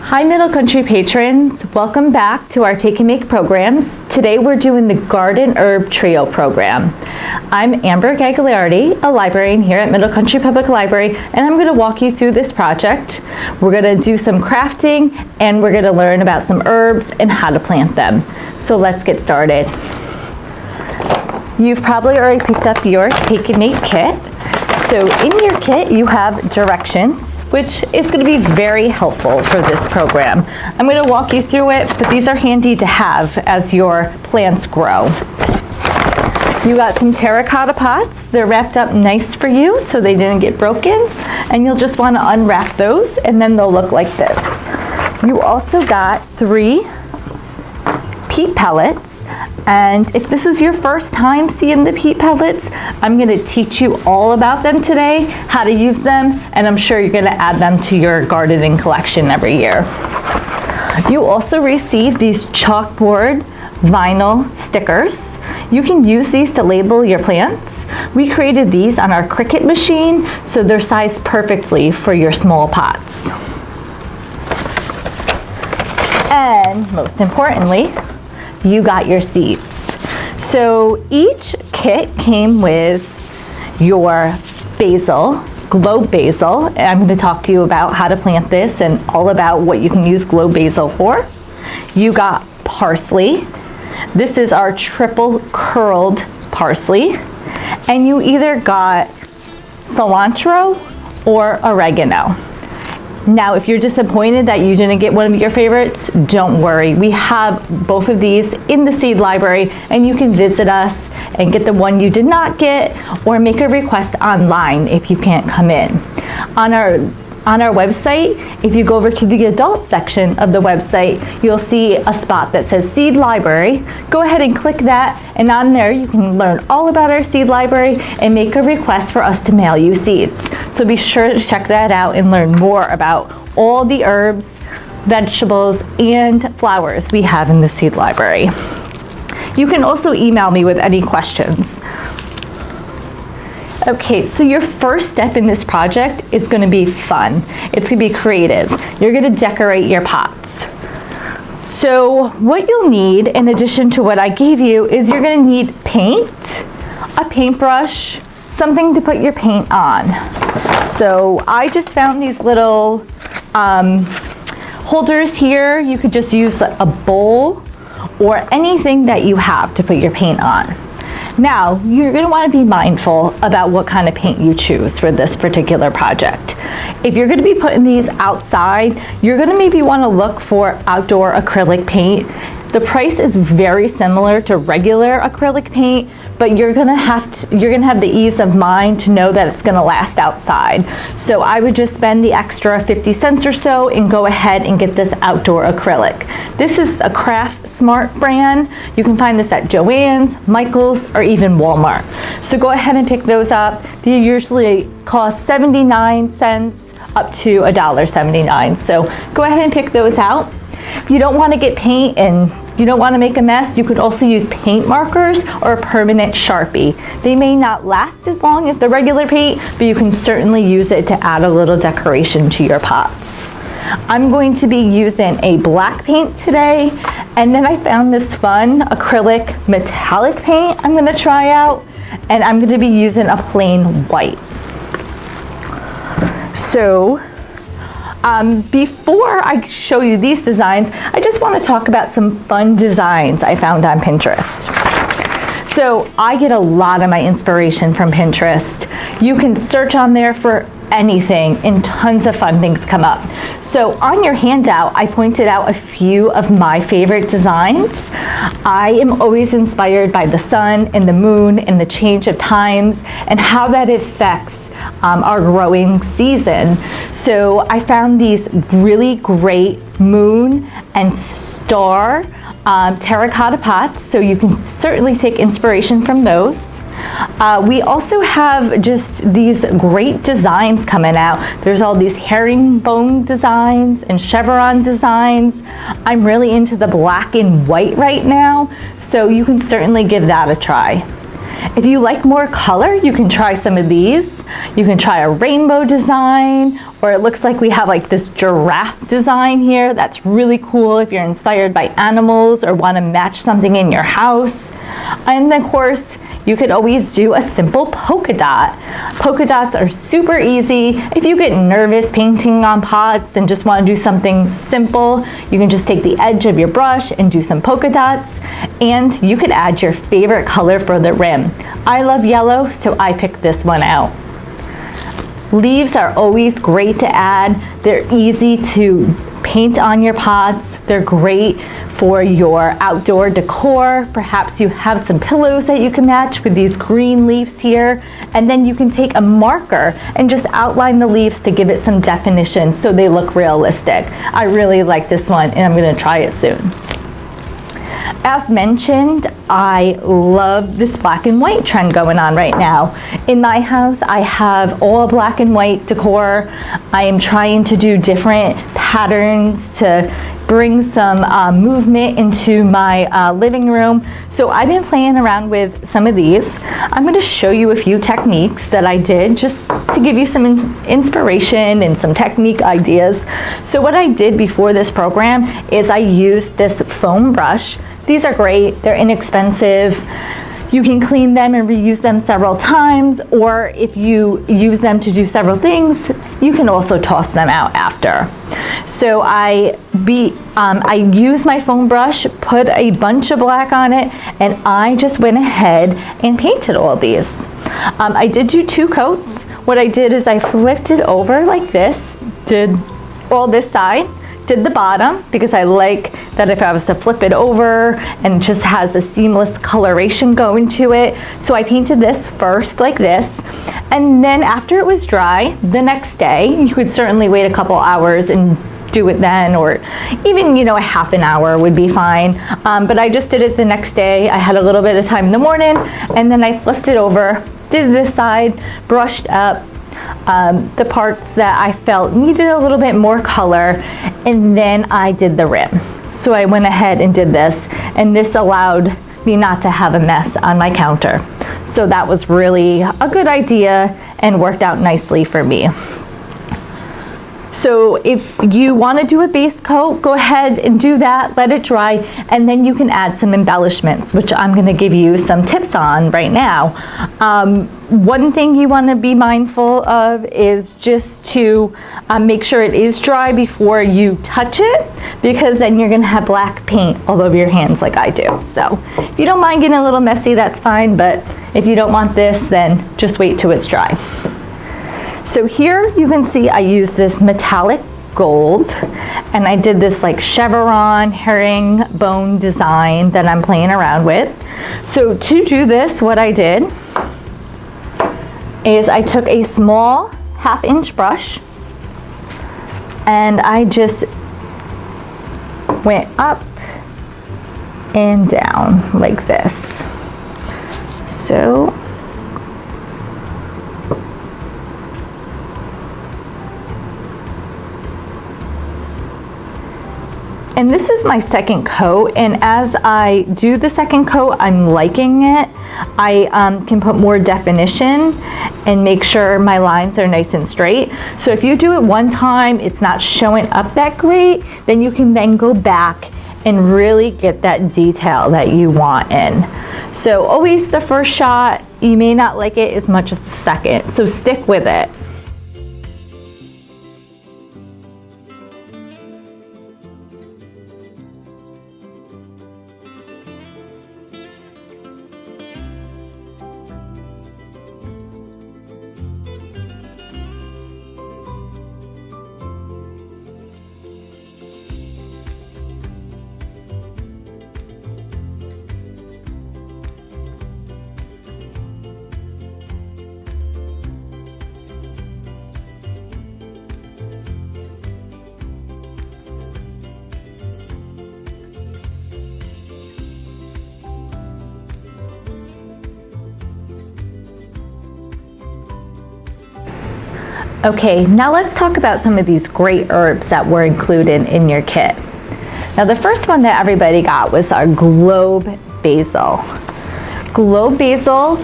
Hi Middle Country patrons, welcome back to our Take and Make programs. Today we're doing the Garden Herb Trio program. I'm Amber Gagliardi, a librarian here at Middle Country Public Library, and I'm going to walk you through this project. We're going to do some crafting and we're going to learn about some herbs and how to plant them. So let's get started. You've probably already picked up your Take and Make kit. So in your kit you have directions, which is going to be very helpful for this program. I'm going to walk you through it, but these are handy to have as your plants grow. You got some terracotta pots. They're wrapped up nice for you so they didn't get broken, and you'll just want to unwrap those and then they'll look like this. You also got 3 peat pellets. And if this is your first time seeing the peat pellets, I'm going to teach you all about them today, how to use them, and I'm sure you're going to add them to your gardening collection every year. You also received these chalkboard vinyl stickers. You can use these to label your plants. We created these on our Cricut machine, so they're sized perfectly for your small pots. And most importantly, you got your seeds. So each kit came with your basil, globe basil. I'm going to talk to you about how to plant this and all about what you can use globe basil for. You got parsley. This is our triple curled parsley. And you either got cilantro or oregano. Now, if you're disappointed that you didn't get one of your favorites, don't worry. We have both of these in the seed library, and you can visit us and get the one you did not get, or make a request online if you can't come in. On our website, if you go over to the adult section of the website, you'll see a spot that says Seed Library. Go ahead and click that, and on there you can learn all about our seed library and make a request for us to mail you seeds. So be sure to check that out and learn more about all the herbs, vegetables, and flowers we have in the seed library. You can also email me with any questions. Okay, so your first step in this project is going to be fun. It's going to be creative. You're going to decorate your pots. So what you'll need, in addition to what I gave you, is you're going to need paint, a paintbrush, something to put your paint on. So I just found these little holders here. You could just use a bowl or anything that you have to put your paint on. Now, you're going to want to be mindful about what kind of paint you choose for this particular project. If you're going to be putting these outside, you're going to maybe want to look for outdoor acrylic paint. The price is very similar to regular acrylic paint, but you're going to have the ease of mind to know that it's going to last outside. So I would just spend the extra 50 cents or so and go ahead and get this outdoor acrylic. This is a Craft Smart brand. You can find this at Joann's, Michael's, or even Walmart. So go ahead and pick those up. They usually cost 79 cents up to $1.79. So go ahead and pick those out. If you don't want to get paint and you don't want to make a mess, you could also use paint markers or a permanent Sharpie. They may not last as long as the regular paint, but you can certainly use it to add a little decoration to your pots. I'm going to be using a black paint today, and then I found this fun acrylic metallic paint I'm going to try out, and I'm going to be using a plain white. So before I show you these designs, I just want to talk about some fun designs I found on Pinterest. So I get a lot of my inspiration from Pinterest. You can search on there for anything and tons of fun things come up. So on your handout, I pointed out a few of my favorite designs. I am always inspired by the sun and the moon and the change of times and how that affects our growing season. So I found these really great moon and star terracotta pots, so you can certainly take inspiration from those. We also have just these great designs coming out. There's all these herringbone designs and chevron designs. I'm really into the black and white right now, so you can certainly give that a try. If you like more color, you can try some of these. You can try a rainbow design or it looks like we have like this giraffe design here. That's really cool if you're inspired by animals or want to match something in your house. And of course, you could always do a simple polka dot. Polka dots are super easy. If you get nervous painting on pots and just want to do something simple, you can just take the edge of your brush and do some polka dots, and you could add your favorite color for the rim. I love yellow, so I picked this one out. Leaves are always great to add. They're easy to paint on your pots. They're great for your outdoor decor. Perhaps you have some pillows that you can match with these green leaves here, and then you can take a marker and just outline the leaves to give it some definition so they look realistic. I really like this one, and I'm going to try it soon. As mentioned, I love this black and white trend going on right now. In my house, I have all black and white decor. I am trying to do different patterns to bring some movement into my living room. So I've been playing around with some of these. I'm going to show you a few techniques that I did just to give you some inspiration and some technique ideas. So what I did before this program is I used this foam brush. These are great, they're inexpensive. You can clean them and reuse them several times, or if you use them to do several things, you can also toss them out after. So I used my foam brush, put a bunch of black on it, and I just went ahead and painted all these. I did do 2 coats. What I did is I flipped it over like this, did all this side, did the bottom, because I like that if I was to flip it over and it just has a seamless coloration going to it. So I painted this first like this, and then after it was dry, the next day, you could certainly wait a couple hours and do it then, or even, a half an hour would be fine. But I just did it the next day. I had a little bit of time in the morning, and then I flipped it over, did this side, brushed up the parts that I felt needed a little bit more color, and then I did the rim. So I went ahead and did this, and this allowed me not to have a mess on my counter. So that was really a good idea and worked out nicely for me. So if you want to do a base coat, go ahead and do that, let it dry, and then you can add some embellishments, which I'm going to give you some tips on right now. One thing you want to be mindful of is just to make sure it is dry before you touch it, because then you're going to have black paint all over your hands like I do. So if you don't mind getting a little messy, that's fine, but if you don't want this, then just wait till it's dry. So here you can see I used this metallic gold, and I did this like chevron herringbone design that I'm playing around with. So to do this, what I did is I took a small 1/2-inch brush, and I just went up and down like this. So and this is my second coat, and as I do the second coat, I'm liking it. I can put more definition and make sure my lines are nice and straight. So if you do it one time, it's not showing up that great, then you can then go back and really get that detail that you want in. So always the first shot, you may not like it as much as the second, so stick with it. Okay, now let's talk about some of these great herbs that were included in your kit. Now the first one that everybody got was our globe basil. Globe basil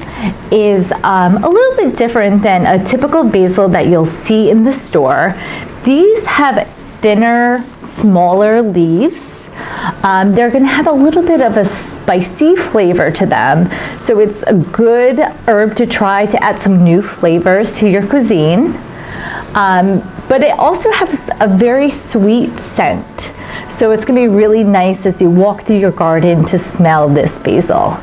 is a little bit different than a typical basil that you'll see in the store. These have thinner, smaller leaves. They're going to have a little bit of a spicy flavor to them, so it's a good herb to try to add some new flavors to your cuisine. But it also has a very sweet scent, so it's going to be really nice as you walk through your garden to smell this basil.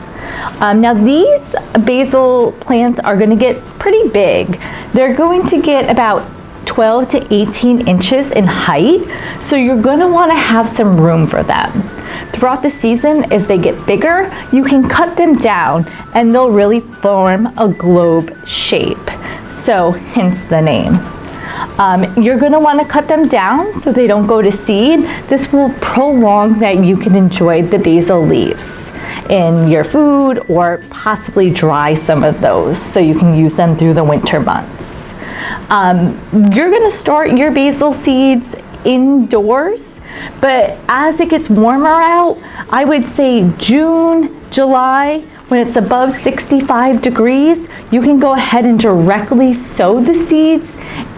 Now these basil plants are going to get pretty big. They're going to get about 12 to 18 inches in height, so you're going to want to have some room for them. Throughout the season, as they get bigger, you can cut them down and they'll really form a globe shape, so hence the name. You're going to want to cut them down so they don't go to seed. This will prolong that you can enjoy the basil leaves in your food, or possibly dry some of those so you can use them through the winter months. You're going to start your basil seeds indoors, but as it gets warmer out, I would say June, July, when it's above 65 degrees, you can go ahead and directly sow the seeds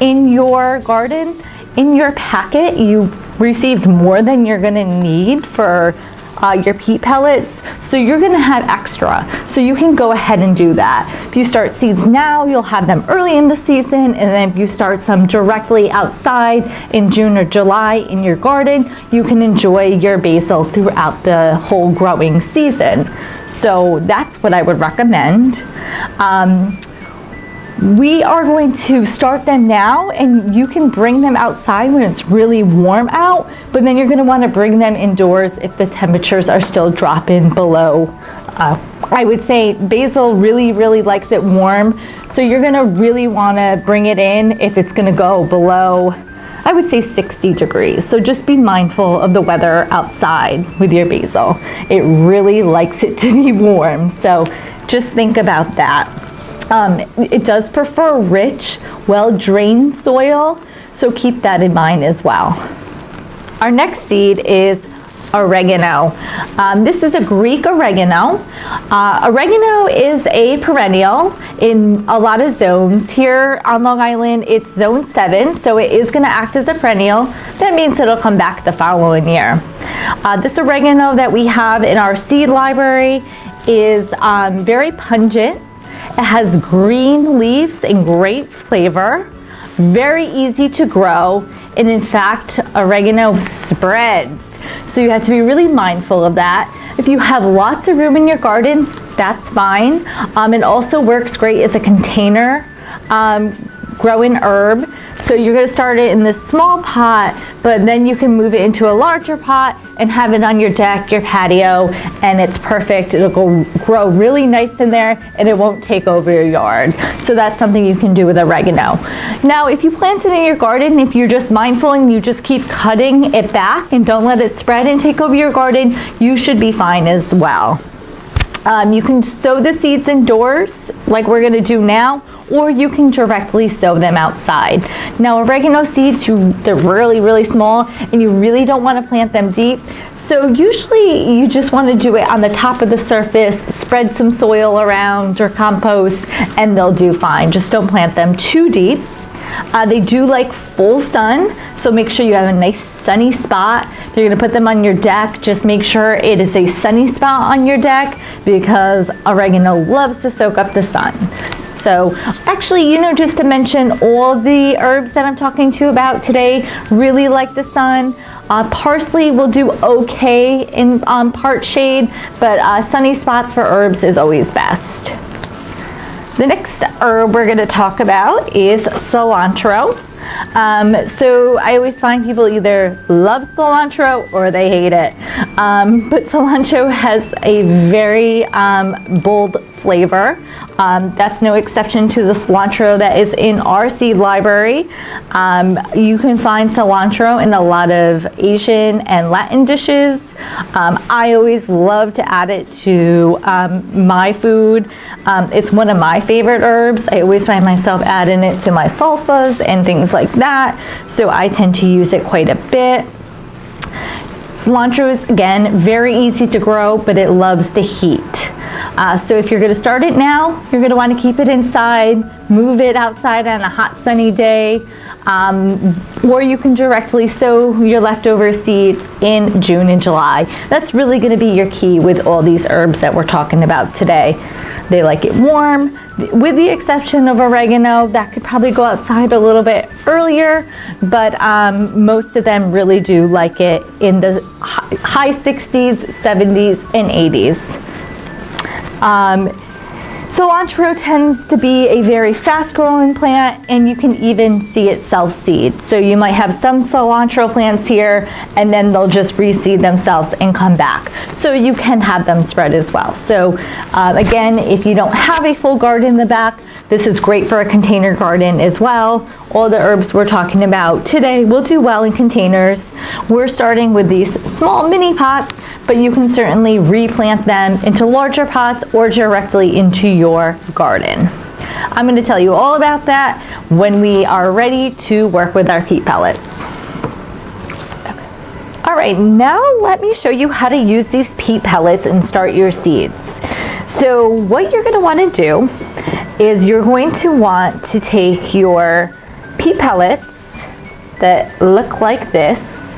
in your garden. In your packet, you received more than you're going to need for your peat pellets, so you're going to have extra, so you can go ahead and do that. If you start seeds now, you'll have them early in the season, and then if you start some directly outside in June or July in your garden, you can enjoy your basil throughout the whole growing season. So that's what I would recommend. We are going to start them now, and you can bring them outside when it's really warm out, but then you're going to want to bring them indoors if the temperatures are still dropping below. I would say basil really likes it warm, so you're going to really want to bring it in if it's going to go below, I would say 60 degrees. So just be mindful of the weather outside with your basil. It really likes it to be warm, so just think about that. It does prefer rich, well-drained soil, so keep that in mind as well. Our next seed is oregano. This is a Greek oregano. Oregano is a perennial in a lot of zones. Here on Long Island, it's zone 7, so it is going to act as a perennial. That means it'll come back the following year. This oregano that we have in our seed library is very pungent. It has green leaves and great flavor, very easy to grow, and in fact, oregano spreads. So you have to be really mindful of that. If you have lots of room in your garden, that's fine. It also works great as a container growing herb. So you're going to start it in this small pot, but then you can move it into a larger pot and have it on your deck, your patio, and it's perfect. It'll grow really nice in there, and it won't take over your yard. So that's something you can do with oregano. Now, if you plant it in your garden, if you're just mindful and you just keep cutting it back and don't let it spread and take over your garden, you should be fine as well. You can sow the seeds indoors like we're going to do now, or you can directly sow them outside. Now, oregano seeds, they're really small, and you really don't want to plant them deep. So usually you just want to do it on the top of the surface, spread some soil around or compost, and they'll do fine. Just don't plant them too deep. They do like full sun, so make sure you have a nice sunny spot. If you're going to put them on your deck, just make sure it is a sunny spot on your deck, because oregano loves to soak up the sun. So actually, just to mention, all the herbs that I'm talking to you about today really like the sun. Parsley will do okay in part shade, but sunny spots for herbs is always best. The next herb we're going to talk about is cilantro. So I always find people either love cilantro or they hate it. But cilantro has a very bold flavor. That's no exception to the cilantro that is in our seed library. You can find cilantro in a lot of Asian and Latin dishes. I always love to add it to my food. It's one of my favorite herbs. I always find myself adding it to my salsas and things like that, so I tend to use it quite a bit. Cilantro is, again, very easy to grow, but it loves the heat. So if you're going to start it now, you're going to want to keep it inside, move it outside on a hot sunny day, or you can directly sow your leftover seeds in June and July. That's really going to be your key with all these herbs that we're talking about today. They like it warm, with the exception of oregano. That could probably go outside a little bit earlier, but most of them really do like it in the high 60s, 70s, and 80s. Cilantro tends to be a very fast-growing plant, and you can even see it self-seed. So you might have some cilantro plants here, and then they'll just reseed themselves and come back. So you can have them spread as well. So again, if you don't have a full garden in the back, this is great for a container garden as well. All the herbs we're talking about today will do well in containers. We're starting with these small mini pots, but you can certainly replant them into larger pots or directly into your garden. I'm going to tell you all about that when we are ready to work with our peat pellets. All right, now let me show you how to use these peat pellets and start your seeds. So what you're going to want to do is you're going to want to take your peat pellets that look like this,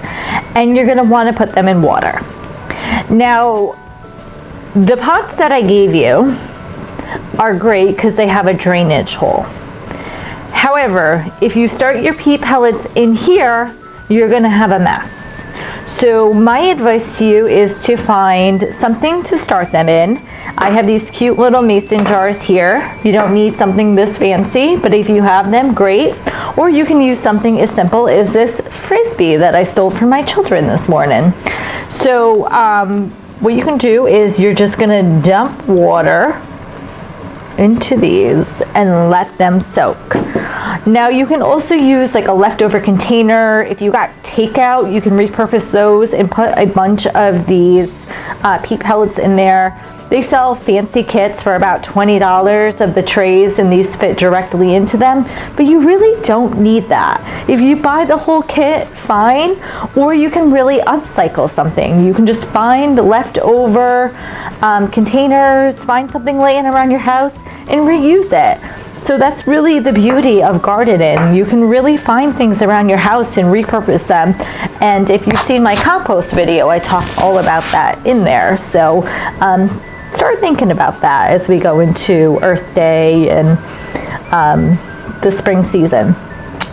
and you're going to want to put them in water. Now, the pots that I gave you are great because they have a drainage hole. However, if you start your peat pellets in here, you're going to have a mess. So my advice to you is to find something to start them in. I have these cute little mason jars here. You don't need something this fancy, but if you have them, great. Or you can use something as simple as this Frisbee that I stole from my children this morning. So what you can do is you're just going to dump water into these and let them soak. Now you can also use like a leftover container. If you got takeout, you can repurpose those and put a bunch of these peat pellets in there. They sell fancy kits for about $20 of the trays, and these fit directly into them, but you really don't need that. If you buy the whole kit, fine, or you can really upcycle something. You can just find leftover containers, find something laying around your house, and reuse it. So that's really the beauty of gardening. You can really find things around your house and repurpose them. And if you've seen my compost video, I talk all about that in there. So start thinking about that as we go into Earth Day and the spring season.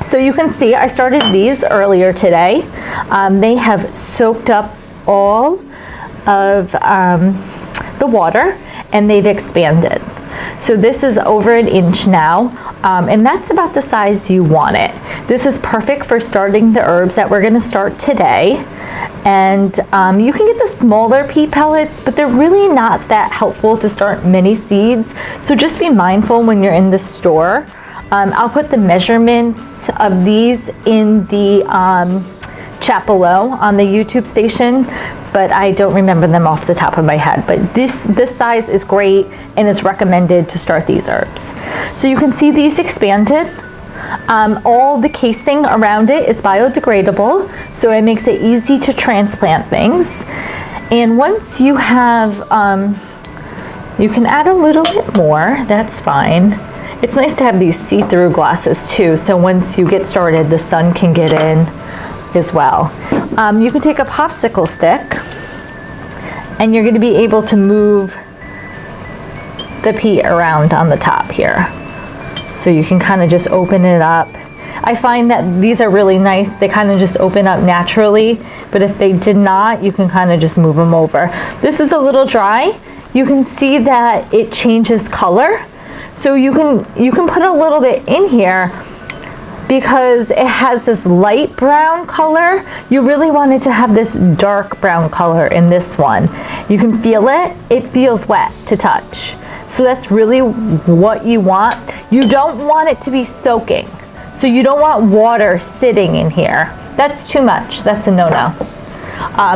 So you can see I started these earlier today. They have soaked up all of the water, and they've expanded. So this is over an inch now, and that's about the size you want it. This is perfect for starting the herbs that we're going to start today. And you can get the smaller peat pellets, but they're really not that helpful to start mini seeds. So just be mindful when you're in the store. I'll put the measurements of these in the chat below on the YouTube station, but I don't remember them off the top of my head. But this size is great, and it's recommended to start these herbs. So you can see these expanded. All the casing around it is biodegradable, so it makes it easy to transplant things. And once you have, you can add a little bit more, that's fine. It's nice to have these see-through glasses too, so once you get started, the sun can get in as well. You can take a popsicle stick, and you're going to be able to move the peat around on the top here. So you can kind of just open it up. I find that these are really nice. They kind of just open up naturally, but if they did not, you can kind of just move them over. This is a little dry. You can see that it changes color. So you can put a little bit in here because it has this light brown color. You really want it to have this dark brown color in this one. You can feel it. It feels wet to touch. So that's really what you want. You don't want it to be soaking. So you don't want water sitting in here. That's too much. That's a no-no.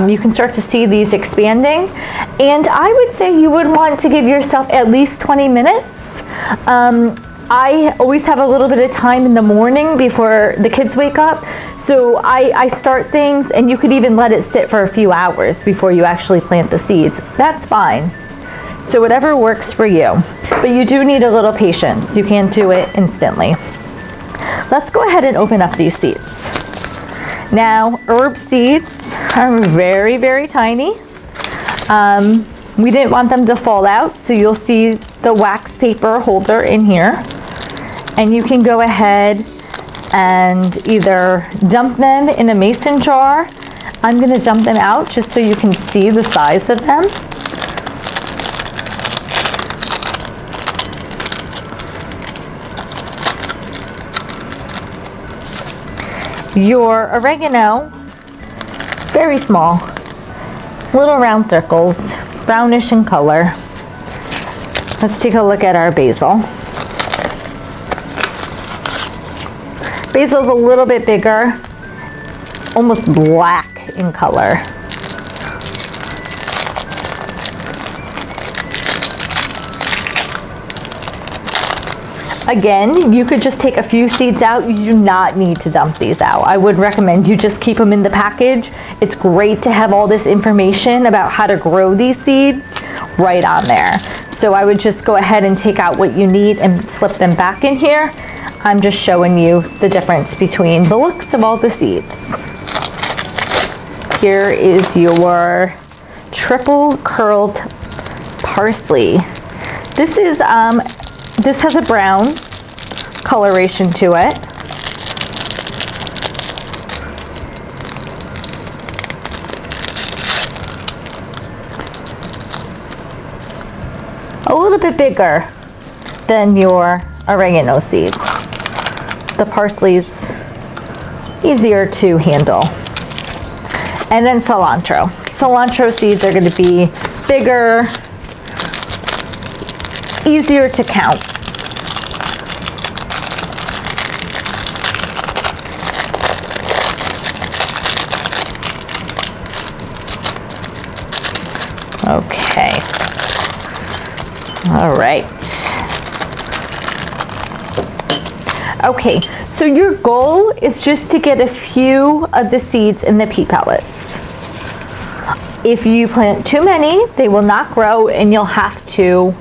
You can start to see these expanding. And I would say you would want to give yourself at least 20 minutes. I always have a little bit of time in the morning before the kids wake up. So I start things, and you could even let it sit for a few hours before you actually plant the seeds. That's fine. So whatever works for you. But you do need a little patience. You can't do it instantly. Let's go ahead and open up these seeds. Now, herb seeds are very, very tiny. We didn't want them to fall out, so you'll see the wax paper holder in here. And you can go ahead and either dump them in a mason jar. I'm going to dump them out just so you can see the size of them. Your oregano, very small, little round circles, brownish in color. Let's take a look at our basil. Basil's a little bit bigger, almost black in color. Again, you could just take a few seeds out. You do not need to dump these out. I would recommend you just keep them in the package. It's great to have all this information about how to grow these seeds right on there. So I would just go ahead and take out what you need and slip them back in here. I'm just showing you the difference between the looks of all the seeds. Here is your triple curled parsley. This has a brown coloration to it. A little bit bigger than your oregano seeds. The parsley's easier to handle. And then cilantro. Cilantro seeds are going to be bigger, easier to count. Okay. All right. Okay, so your goal is just to get a few of the seeds in the pea pellets. If you plant too many, they will not grow and you'll have to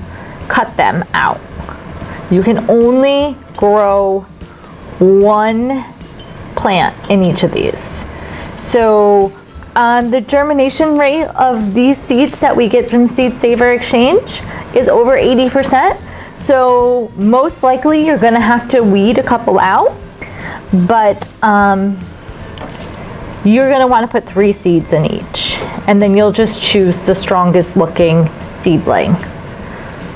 cut them out. You can only grow one plant in each of these. So the germination rate of these seeds that we get from Seed Saver Exchange is over 80%. So most likely you're going to have to weed a couple out, but you're going to want to put 3 seeds in each, and then you'll just choose the strongest looking seedling.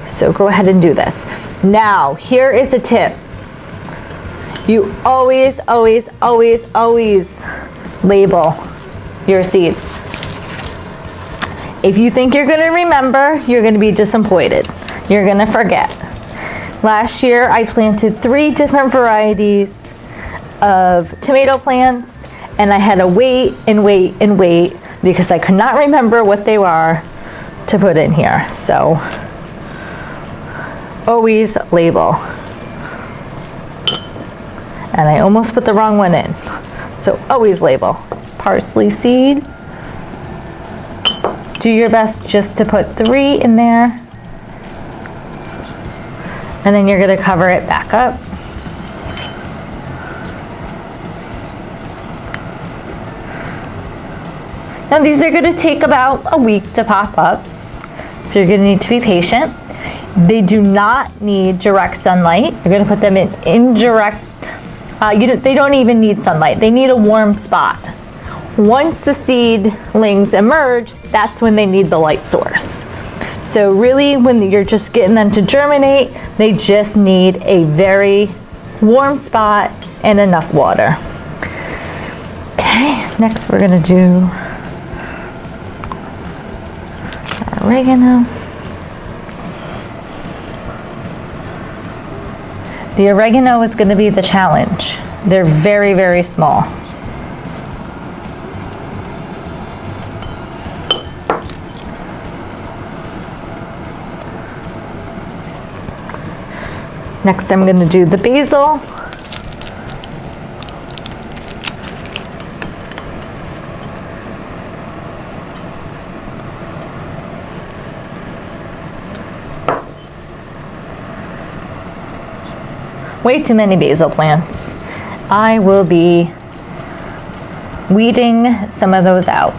So go ahead and do this. Now, here is a tip. You always, always, always, always label your seeds. If you think you're going to remember, you're going to be disappointed. You're going to forget. Last year, I planted 3 different varieties of tomato plants, and I had to wait and wait and wait because I could not remember what they were to put in here. So always label. And I almost put the wrong one in. So always label. Parsley seed. Do your best just to put 3 in there. And then you're going to cover it back up. Now these are going to take about a week to pop up, so you're going to need to be patient. They do not need direct sunlight. You're going to put them in indirect, they don't even need sunlight. They need a warm spot. Once the seedlings emerge, that's when they need the light source. So really, when you're just getting them to germinate, they just need a very warm spot and enough water. Okay, next we're gonna do our oregano. The oregano is gonna be the challenge. They're very, very small. Next, I'm going to do the basil. way too many basil plants. I will be weeding some of those out.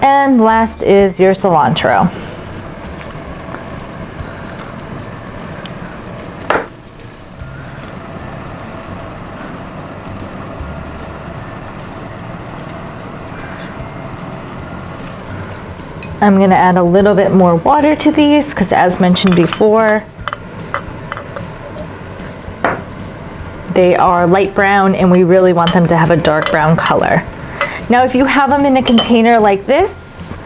And last is your cilantro. I'm going to add a little bit more water to these because, as mentioned before, they are light brown and we really want them to have a dark brown color. Now, if you have them in a container like this,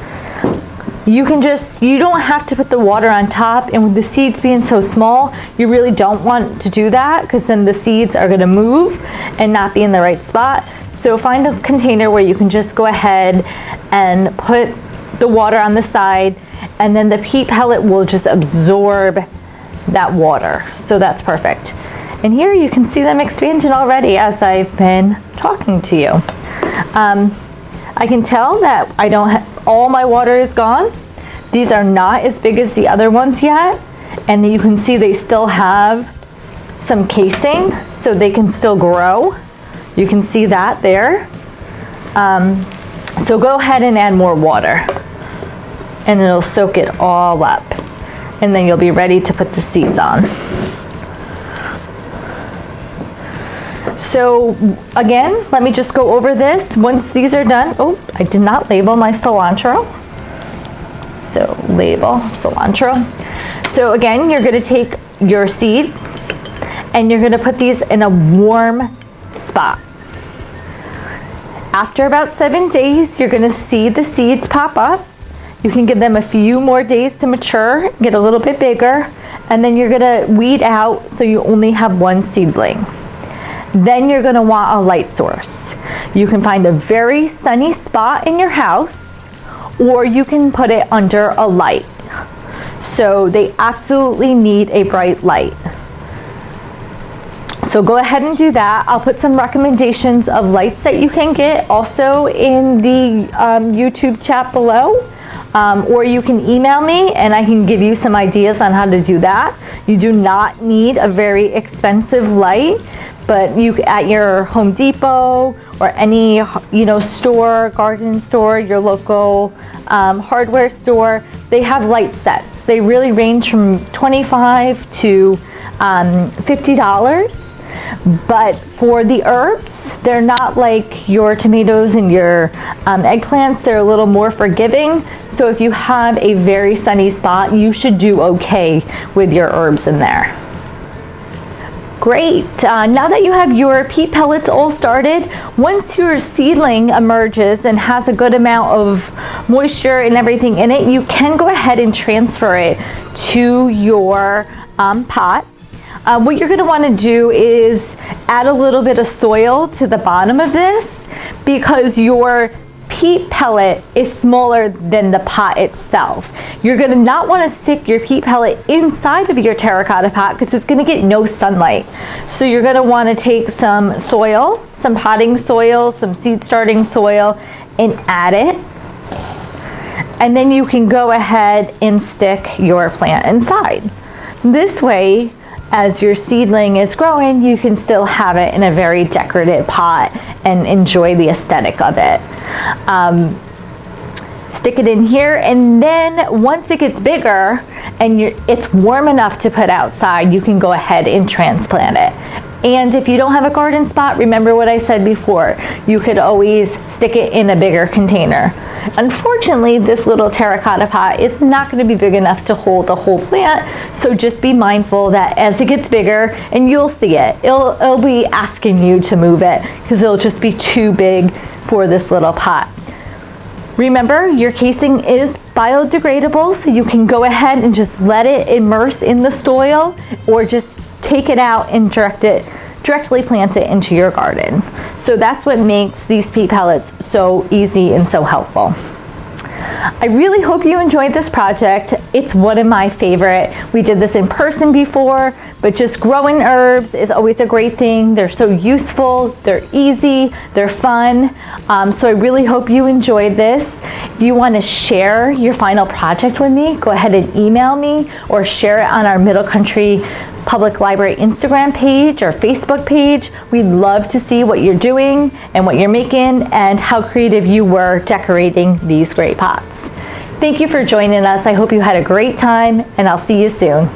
you don't have to put the water on top, and with the seeds being so small, you really don't want to do that because then the seeds are going to move and not be in the right spot. So find a container where you can just go ahead and put the water on the side, and then the peat pellet will just absorb that water. So that's perfect. And here you can see them expanding already as I've been talking to you. I can tell that I don't have, all my water is gone. These are not as big as the other ones yet. And you can see they still have some casing, so they can still grow. You can see that there. So go ahead and add more water, and it'll soak it all up. And then you'll be ready to put the seeds on. So again, let me just go over this. Once these are done, oh, I did not label my cilantro. So label cilantro. So again, you're gonna take your seeds and you're gonna put these in a warm spot. After about 7 days, you're gonna see the seeds pop up. You can give them a few more days to mature, get a little bit bigger, and then you're gonna weed out so you only have one seedling. Then you're gonna want a light source. You can find a very sunny spot in your house, or you can put it under a light. So they absolutely need a bright light. So go ahead and do that. I'll put some recommendations of lights that you can get also in the YouTube chat below. Or you can email me and I can give you some ideas on how to do that. You do not need a very expensive light, but you at your Home Depot or any store, garden store, your local hardware store, they have light sets. They really range from $25 to $50. But for the herbs, they're not like your tomatoes and your eggplants. They're a little more forgiving. So if you have a very sunny spot, you should do okay with your herbs in there. Great. Now that you have your peat pellets all started, once your seedling emerges and has a good amount of moisture and everything in it, you can go ahead and transfer it to your pot. What you're going to want to do is add a little bit of soil to the bottom of this because your peat pellet is smaller than the pot itself. You're going to not want to stick your peat pellet inside of your terracotta pot because it's going to get no sunlight. So you're going to want to take some soil, some potting soil, some seed starting soil, and add it. And then you can go ahead and stick your plant inside. This way, as your seedling is growing, you can still have it in a very decorative pot and enjoy the aesthetic of it. Stick it in here, and then once it gets bigger and it's warm enough to put outside, you can go ahead and transplant it. And if you don't have a garden spot, remember what I said before, you could always stick it in a bigger container. Unfortunately, this little terracotta pot is not going to be big enough to hold the whole plant, so just be mindful that as it gets bigger, and you'll see it, it'll be asking you to move it because it'll just be too big for this little pot. Remember, your casing is biodegradable, so you can go ahead and just let it immerse in the soil or just take it out and directly plant it into your garden. So that's what makes these peat pellets so easy and so helpful. I really hope you enjoyed this project. It's one of my favorite. We did this in person before, but just growing herbs is always a great thing. They're so useful, they're easy, they're fun. So I really hope you enjoyed this. If you want to share your final project with me, go ahead and email me or share it on our Middle Country Public Library Instagram page or Facebook page. We'd love to see what you're doing and what you're making and how creative you were decorating these great pots. Thank you for joining us. I hope you had a great time, and I'll see you soon.